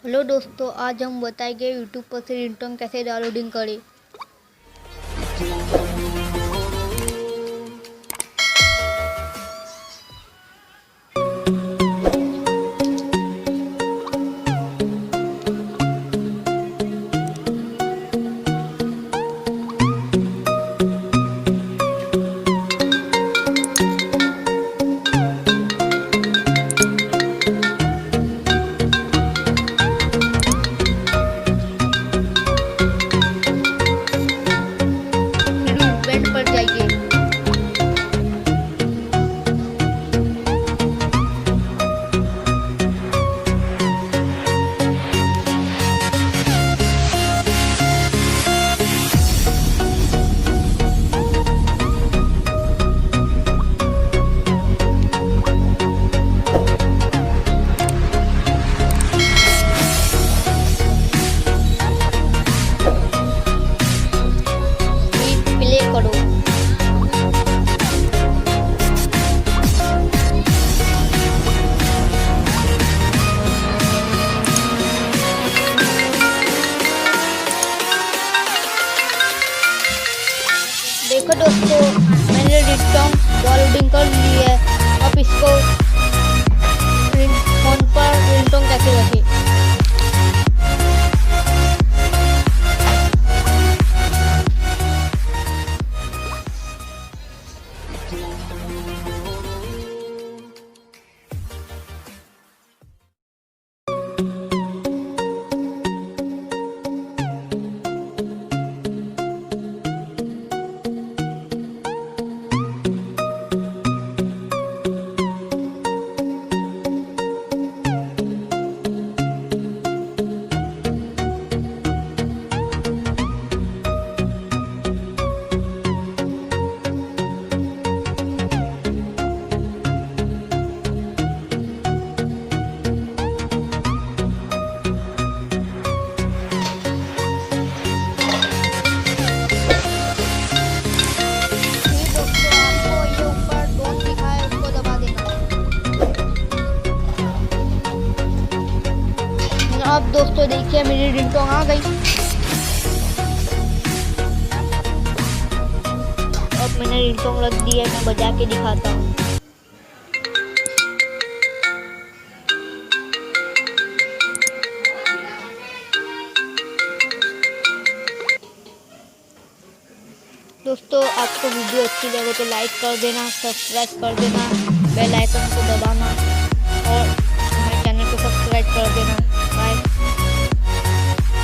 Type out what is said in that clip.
Hello दोस्तों, आज हम बताएंगे यूट्यूब पर से रिंगटोन कैसे डाउनलोडिंग करें। बैंड पर जाइए। प्ले करो। देखो दोस्तों, मैंने रिंगटोन डाउनलोडिंग कर ली है। अब इसको फोन पर रिंगटोन कैसे रखें। अब दोस्तों देखिए, मेरी रिंगटोन आ गई। अब मैंने रिंगटोन रख दी है, मैं बजा के दिखाता हूँ। दोस्तों, आपको वीडियो अच्छी लगे तो लाइक कर देना, सब्सक्राइब कर देना, बेल आइकन को दबाना और हमारे चैनल को सब्सक्राइब कर देना।